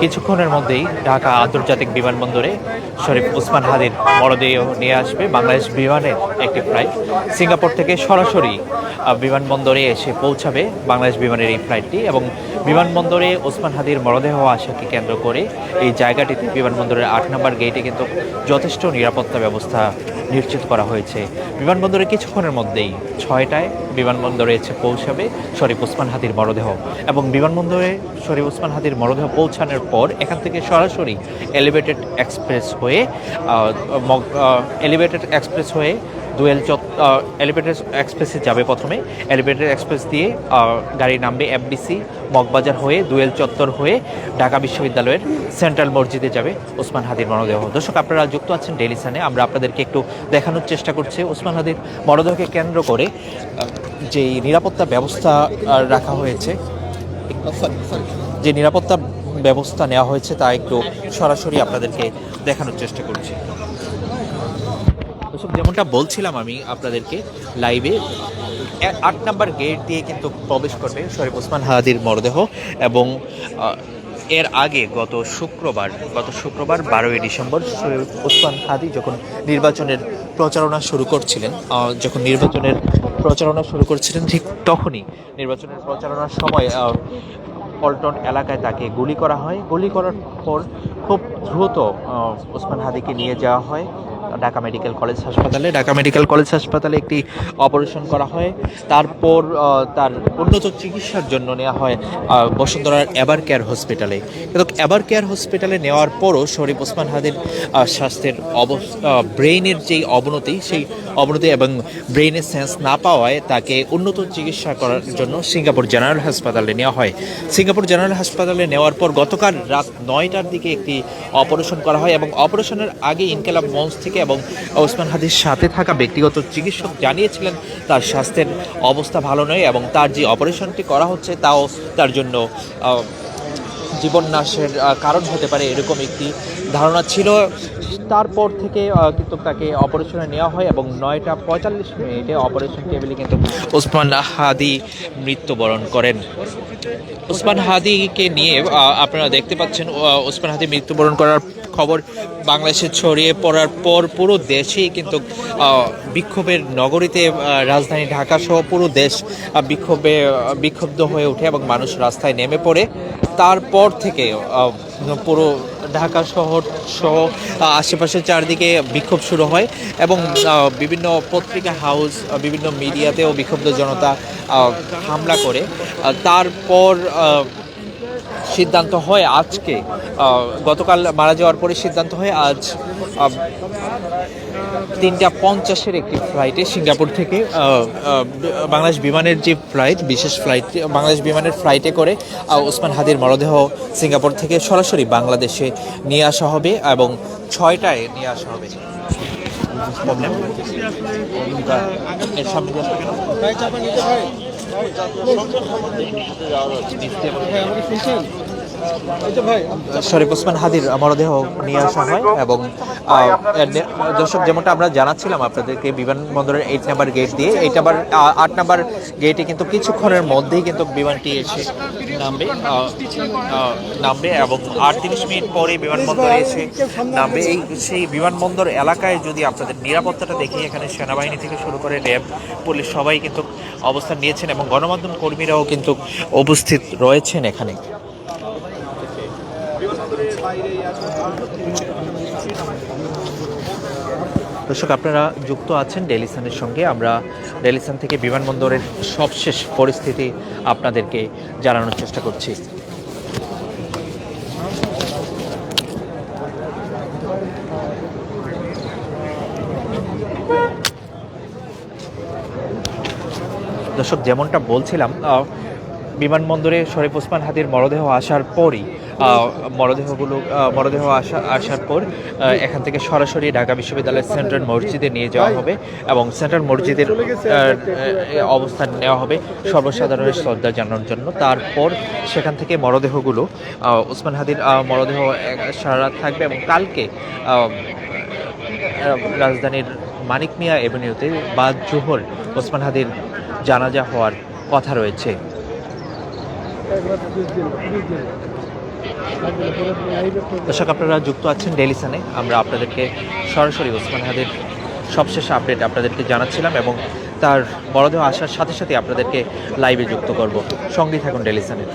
কিছুক্ষণের মধ্যেই ঢাকা আন্তর্জাতিক বিমানবন্দরে শরীফ ওসমান হাদির মরদেহ নিয়ে আসবে বাংলাদেশ বিমানের একটি ফ্লাইট। সিঙ্গাপুর থেকে সরাসরি বিমানবন্দরে এসে পৌঁছাবে বাংলাদেশ বিমানের এই ফ্লাইটটি, এবং বিমানবন্দরে ওসমান হাদির মরদেহ আসাকে কেন্দ্র করে এই জায়গাটিতে বিমানবন্দরের ৮ নম্বর গেটে কিন্তু যথেষ্ট নিরাপত্তা ব্যবস্থা নিশ্চিত করা হয়েছে। বিমানবন্দরে কিছুক্ষণের মধ্যেই 6টায় বিমানবন্দরে এসে পৌঁছাবে শরীফ ওসমান হাদির মরদেহ, এবং বিমানবন্দরে শরীফ ওসমান হাদির মরদেহ পৌঁছানোর পর এখান থেকে সরাসরি এলিভেটেড এক্সপ্রেস হয়ে এলিভেটেড এক্সপ্রেসে যাবে। প্রথমে এলিভেটেড এক্সপ্রেস দিয়ে গাড়ি নামবে এফডিসি মগবাজার হয়ে দুয়েল চত্বর হয়ে ঢাকা বিশ্ববিদ্যালয়ের সেন্ট্রাল মসজিদে যাবে ওসমান হাদির মরদেহ। দর্শক, আপনারা যুক্ত আছেন ডেইলি সানে। আমরা আপনাদেরকে একটু দেখানোর চেষ্টা করছি ওসমান হাদির মরদেহকে কেন্দ্র করে যেই নিরাপত্তা ব্যবস্থা রাখা হয়েছে, যে নিরাপত্তা ব্যবস্থা নেওয়া হয়েছে তা একটু সরাসরি আপনাদেরকে দেখানোর চেষ্টা করছি। দর্শক, যেমনটা বলছিলাম আমি আপনাদেরকে লাইভে, ৮ নম্বর গেট দিয়ে কিন্তু প্রবেশ করবে শরীফ ওসমান হাদির মরদেহ, এবং এর আগে গত শুক্রবার 12ই ডিসেম্বর শরীফ ওসমান হাদি যখন নির্বাচনের প্রচারণা শুরু করছিলেন ঠিক তখনই নির্বাচনের প্রচারণার সময় পল্টন এলাকায় তাকে গুলি করা হয়। গুলি করার পর খুব দ্রুত ওসমান হাদিকে নিয়ে যাওয়া হয় ঢাকা মেডিকেল কলেজ হাসপাতালে একটি অপারেশন করা হয়। তারপর তার উন্নত চিকিৎসার জন্য নেওয়া হয় বসুন্ধরার এভার কেয়ার হসপিটালে। কিন্তু এভার কেয়ার হসপিটালে নেওয়ার পরও শরীফ ওসমান হাদির স্বাস্থ্যের ব্রেইনের যেই সেই অবনতি এবং ব্রেইনের সেন্স না পাওয়ায় তাকে উন্নত চিকিৎসা করার জন্য সিঙ্গাপুর জেনারেল হাসপাতালে নেওয়া হয়। সিঙ্গাপুর জেনারেল হাসপাতালে নেওয়ার পর গতকাল রাত 9টার দিকে একটি অপারেশন করা হয়, এবং অপারেশনের আগে ইনকিলাব মঞ্চ থেকে এবং ওসমান হাদির সাথে থাকা ব্যক্তিগত চিকিৎসক জানিয়েছিলেন তার স্বাস্থ্যের অবস্থা ভালো নয়, এবং তার যে অপারেশনটি করা হচ্ছে তাও তার জন্য জীবননাশের কারণ হতে পারে, এরকম একটি ধারণা ছিল। তারপর থেকে কিন্তু তাকে অপারেশনে নেওয়া হয়, এবং 9টা 45 অপারেশন টেবিলে কিন্তু ওসমান হাদি মৃত্যুবরণ করেন। ওসমান হাদিকে নিয়ে আপনারা দেখতে পাচ্ছেন, ওসমান হাদি মৃত্যুবরণ করার খবর বাংলাদেশে ছড়িয়ে পড়ার পর পুরো দেশেই কিন্তু বিক্ষোভের নগরীতে রাজধানী ঢাকা সহ পুরো দেশ বিক্ষুব্ধ হয়ে ওঠে এবং মানুষ রাস্তায় নেমে পড়ে। তারপর থেকে পুরো ঢাকা শহর সহ আশেপাশের চারদিকে বিক্ষোভ শুরু হয়, এবং বিভিন্ন পত্রিকা হাউস, বিভিন্ন মিডিয়াতেও বিক্ষুব্ধ জনতা হামলা করে। তারপর সিদ্ধান্ত হয় আজকে, গতকাল মারা যাওয়ার পরে সিদ্ধান্ত হয় আজ 3:50 একটি ফ্লাইটে সিঙ্গাপুর থেকে বাংলাদেশ বিমানের যে বিশেষ ফ্লাইট বাংলাদেশ বিমানের ফ্লাইটে করে ওসমান হাদির মরদেহ সিঙ্গাপুর থেকে সরাসরি বাংলাদেশে নিয়ে আসা হবে, এবং 6টায় নিয়ে আসা হবে। এর সামনে শরীফ ওসমান হাদির মরদেহ নিয়ে আসা হয়, এবং দর্শক, যেমনটা আমরা জানাচ্ছিলাম আপনাদেরকে, বিমানবন্দরের 8 নম্বর গেট দিয়ে 8 নম্বর গেটে কিন্তু কিছুক্ষণের মধ্যেই কিন্তু বিমানটি এসে নামবে এবং 38 মিনিট পরে বিমানবন্দরে এসে নামবে। সেই বিমানবন্দর এলাকায় যদি আপনাদের নিরাপত্তাটা দেখি, এখানে সেনাবাহিনী থেকে শুরু করে র্যাব, পুলিশ সবাই কিন্তু অবস্থান নিয়েছেন, এবং গণমাধ্যম কর্মীরাও কিন্তু উপস্থিত রয়েছেন এখানে। দর্শক, আপনারা যুক্ত আছেন ডেইলি সানের সঙ্গে। আমরা ডেইলি সান থেকে বিমানবন্দরের সবশেষ পরিস্থিতি আপনাদেরকে জানানোর চেষ্টা করছি। দর্শক, যেমনটা বলছিলাম, বিমানবন্দরে শরীফ ওসমান হাদির মরদেহ আসার পরই মরদেহ আসার পর এখান থেকে সরাসরি ঢাকা বিশ্ববিদ্যালয়ের সেন্ট্রাল মসজিদে নিয়ে যাওয়া হবে, এবং সেন্ট্রাল মসজিদের অবস্থান নেওয়া হবে সর্বসাধারণের শ্রদ্ধা জানানোর জন্য। তারপর সেখান থেকে মরদেহগুলো ওসমান হাদির মরদেহ সারা রাত থাকবে, এবং কালকে রাজধানীর মানিক মিয়া এভিনিউতে বাদ জোহর ওসমান হাদির জানাজা হওয়ার কথা রয়েছে। দর্শক, আপনারা যুক্ত আছেন ডেইলি সানে। আমরা আপনাদেরকে সরাসরি ওসমান হাদির সবশেষ আপডেট আপনাদেরকে জানাচ্ছিলাম এবং তার মরদেহ আসার সাথে সাথে আপনাদেরকে লাইভে যুক্ত করব। সঙ্গেই থাকুন ডেইলি সানে।